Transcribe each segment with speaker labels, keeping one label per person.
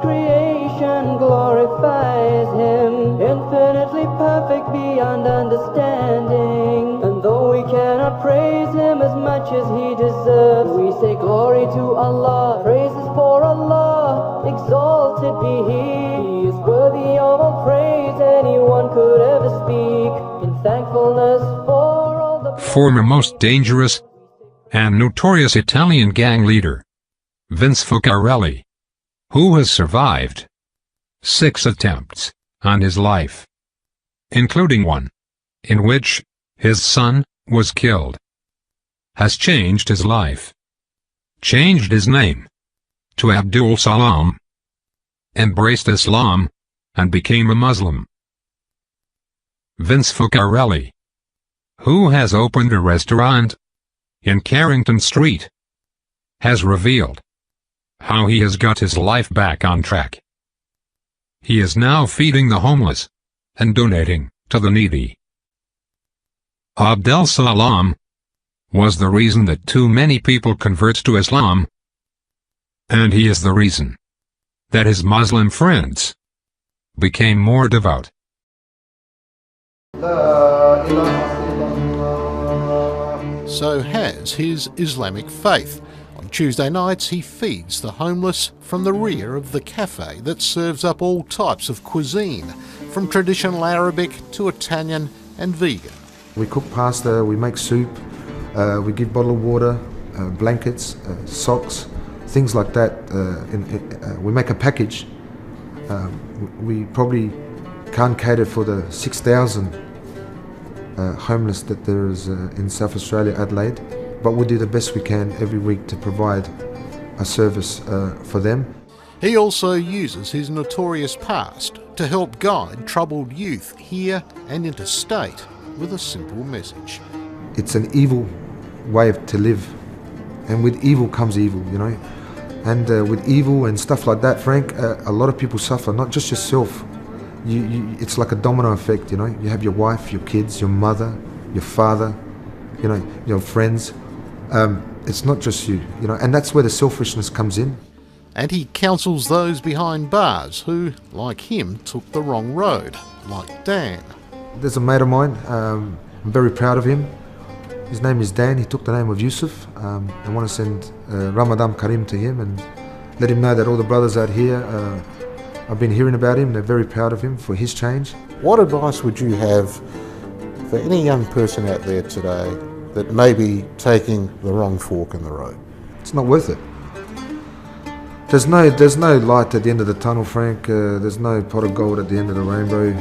Speaker 1: creation glorifies him, infinitely perfect beyond understanding. And though we cannot praise him as much as he deserves, we say glory to Allah, praises for Allah, exalted be he. He is worthy of all praise anyone could ever speak, in thankfulness for all the
Speaker 2: former most dangerous and notorious Italian gang leader, Vince Focarelli, who has survived 6 attempts on his life, including one in which his son was killed, has changed his life, changed his name to Abdul Salam, embraced Islam, and became a Muslim. Vince Focarelli, who has opened a restaurant in Carrington Street, has revealed how he has got his life back on track. He is now feeding the homeless and donating to the needy. Abdel Salam was the reason that too many people convert to Islam, and he is the reason that his Muslim friends became more devout.
Speaker 3: So has his Islamic faith. On Tuesday nights he feeds the homeless from the rear of the cafe that serves up all types of cuisine, from traditional Arabic to Italian and vegan.
Speaker 4: We cook pasta, we make soup, we give bottled water, blankets, socks, things like that. We make a package. We probably can't cater for the 6,000 homeless that there is in South Australia, Adelaide, but we do the best we can every week to provide a service for them.
Speaker 3: He also uses his notorious past to help guide troubled youth here and interstate with a simple message.
Speaker 4: It's an evil way to live, and with evil comes evil, you know. And with evil and stuff like that, Frank, a lot of people suffer, not just yourself. It's like a domino effect, you know. You have your wife, your kids, your mother, your father, you know, your friends. It's not just you, you know, and that's where the selfishness comes in.
Speaker 3: And he counsels those behind bars who, like him, took the wrong road, like Dan.
Speaker 4: There's a mate of mine, I'm very proud of him. His name is Dan. He took the name of Yusuf. I want to send Ramadan Karim to him and let him know that all the brothers out here, I've been hearing about him. They're very proud of him for his change.
Speaker 3: What advice would you have for any young person out there today that may be taking the wrong fork in the road?
Speaker 4: It's not worth it. There's no light at the end of the tunnel, Frank. There's no pot of gold at the end of the rainbow.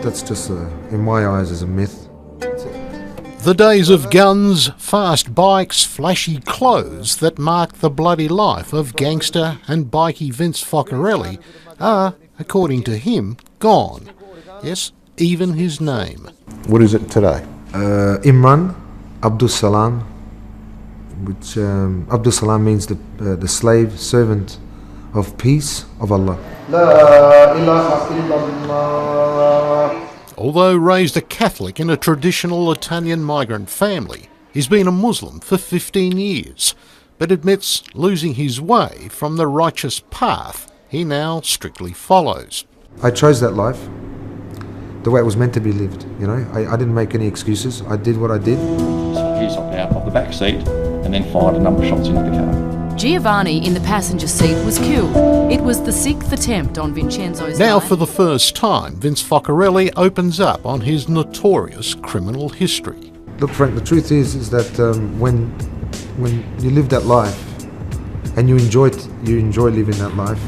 Speaker 4: That's just, in my eyes, is a myth.
Speaker 3: The days of guns, fast bikes, flashy clothes that mark the bloody life of gangster and bikie Vince Focarelli are, according to him, gone. Yes, even his name. What is it today?
Speaker 4: Imran Abdul Salam, which Abdul Salam means the slave servant of peace of Allah. La ilaha illallah.
Speaker 3: Although raised a Catholic in a traditional Italian migrant family, he's been a Muslim for 15 years, but admits losing his way from the righteous path he now strictly follows.
Speaker 4: I chose that life the way it was meant to be lived, you know. I didn't make any excuses. I did what I did.
Speaker 5: He hopped out of the back seat and then fired a number of shots into the car.
Speaker 6: Giovanni in the passenger seat was killed. It was the 6th attempt on Vincenzo's
Speaker 3: Now
Speaker 6: life.
Speaker 3: for the first time, Vince Focarelli opens up on his notorious criminal history.
Speaker 4: Look, Frank, the truth is that when you live that life and you enjoy living that life,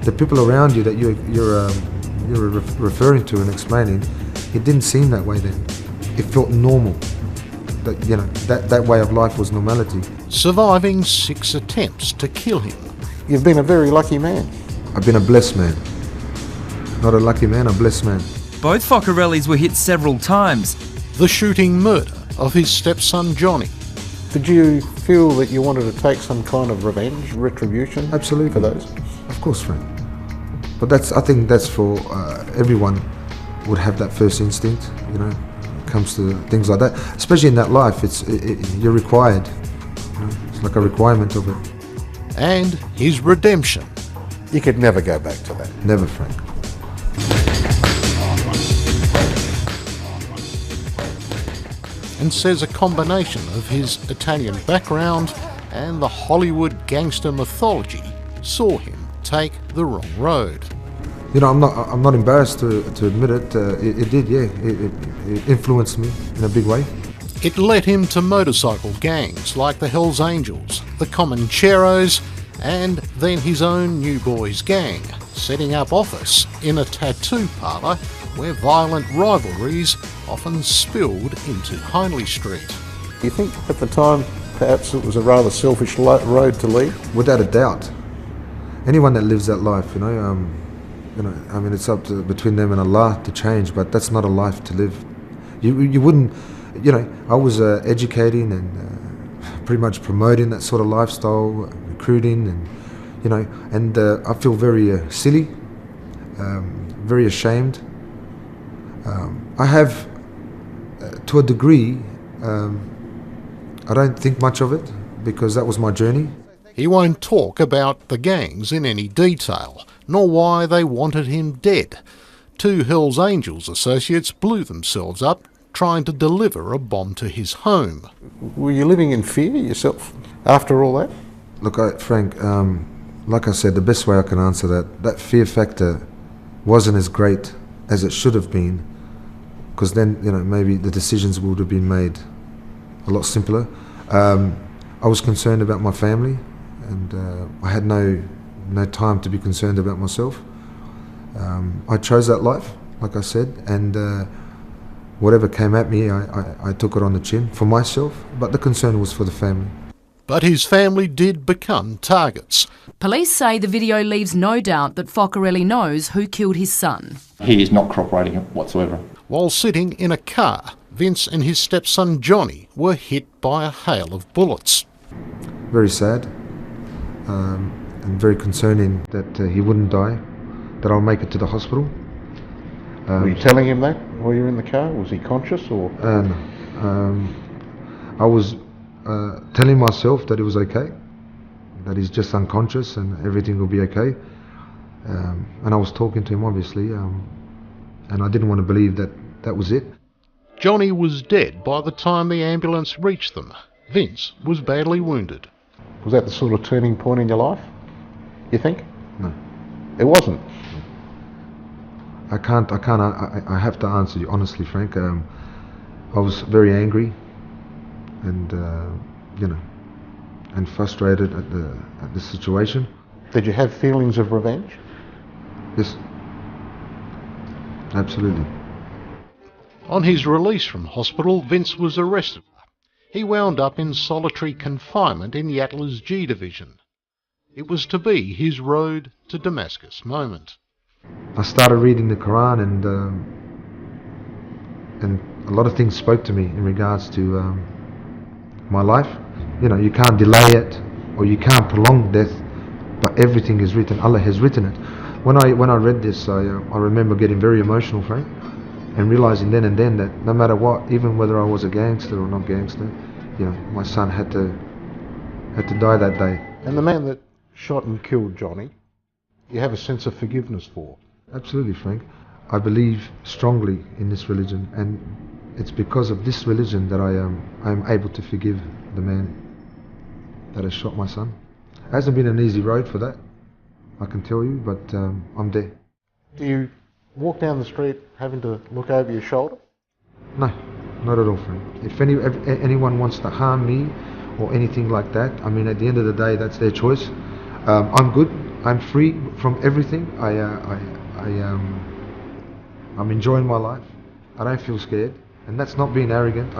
Speaker 4: the people around you that you're referring to and explaining, it didn't seem that way then. It felt normal. That, you know, that way of life was normality.
Speaker 3: Surviving 6 attempts to kill him. You've been a very lucky man.
Speaker 4: I've been a blessed man. Not a lucky man, a blessed man.
Speaker 7: Both Focarellis were hit several times.
Speaker 3: The shooting murder of his stepson Johnny. Did you feel that you wanted to take some kind of revenge, retribution?
Speaker 4: Absolutely.
Speaker 3: For those?
Speaker 4: Of course, Frank. But I think that's for everyone would have that first instinct, you know. Comes to things like that, especially in that life, you're required. You know, it's like a requirement of it.
Speaker 3: And his redemption. You could never go back to that.
Speaker 4: Never, Frank.
Speaker 3: And says a combination of his Italian background and the Hollywood gangster mythology saw him take the wrong road.
Speaker 4: You know, I'm not embarrassed to admit it. It did, yeah. It influenced me in a big way.
Speaker 3: It led him to motorcycle gangs like the Hells Angels, the Comancheros, and then his own New Boys gang, setting up office in a tattoo parlour where violent rivalries often spilled into Hindley Street.
Speaker 8: Do you think at the time perhaps it was a rather selfish road to lead?
Speaker 4: Without a doubt. Anyone that lives that life, I mean, it's up to between them and Allah to change, but that's not a life to live. You wouldn't, I was educating and pretty much promoting that sort of lifestyle, recruiting, and I feel very silly, very ashamed. I have, to a degree, I don't think much of it because that was my journey.
Speaker 3: He won't talk about the gangs in any detail, nor why they wanted him dead. 2 Hells Angels associates blew themselves up trying to deliver a bomb to his home.
Speaker 8: Were you living in fear yourself after all that?
Speaker 4: Look, Frank, like I said, the best way I can answer that fear factor wasn't as great as it should have been, because then, maybe the decisions would have been made a lot simpler. I was concerned about my family, and I had no time to be concerned about myself. I chose that life, like I said, and whatever came at me, I took it on the chin for myself, but the concern was for the family.
Speaker 3: But his family did become targets.
Speaker 6: Police say the video leaves no doubt that Focarelli knows who killed his son.
Speaker 5: He is not cooperating whatsoever.
Speaker 3: While sitting in a car, Vince and his stepson Johnny were hit by a hail of bullets.
Speaker 4: Very sad, and very concerning that he wouldn't die, that I'll make it to the hospital.
Speaker 8: Were you telling him that while you were in the car? Was he conscious or?
Speaker 4: No. I was telling myself that it was okay, that he's just unconscious and everything will be okay. And I was talking to him, obviously, and I didn't want to believe that was it.
Speaker 3: Johnny was dead by the time the ambulance reached them. Vince was badly wounded.
Speaker 8: Was that the sort of turning point in your life, you think?
Speaker 4: No.
Speaker 8: It wasn't?
Speaker 4: I have to answer you honestly, Frank. I was very angry and, and frustrated at the situation.
Speaker 8: Did you have feelings of revenge?
Speaker 4: Yes. Absolutely.
Speaker 3: On his release from hospital, Vince was arrested. He wound up in solitary confinement in Yatla's G Division. It was to be his road to Damascus moment.
Speaker 4: I started reading the Quran, and a lot of things spoke to me in regards to my life. You can't delay it, or you can't prolong death, but everything is written. Allah has written it. When I read this, I remember getting very emotional, Frank, and realizing then and then that no matter what, even whether I was a gangster or not gangster, my son had to die that day.
Speaker 8: And the man that shot and killed Johnny, you have a sense of forgiveness for?
Speaker 4: Absolutely, Frank. I believe strongly in this religion, and it's because of this religion that I am able to forgive the man that has shot my son. It hasn't been an easy road for that, I can tell you, but I'm there.
Speaker 8: Do you walk down the street having to look over your shoulder?
Speaker 4: No, not at all, Frank. If anyone wants to harm me or anything like that, I mean, at the end of the day, that's their choice. I'm good. I'm free from everything. I'm enjoying my life. I don't feel scared, and that's not being arrogant.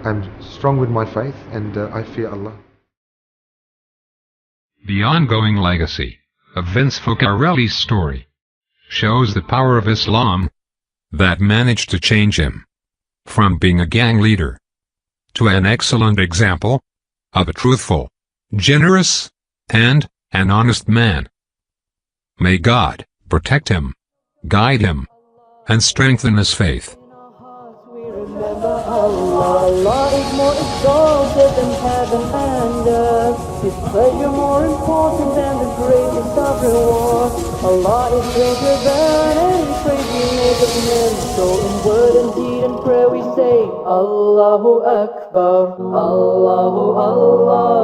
Speaker 4: I'm strong with my faith, and I fear Allah.
Speaker 2: The ongoing legacy of Vince Focarelli's story shows the power of Islam that managed to change him from being a gang leader to an excellent example of a truthful, generous, and an honest man. May God protect him, guide him, and strengthen his faith.
Speaker 1: We remember Allah. Allah is more exalted than heaven and earth. His pleasure more important than the greatest of reward. Allah is greater than any praise we make of men. So in word and deed and prayer we say Allahu Akbar, Allahu Allah.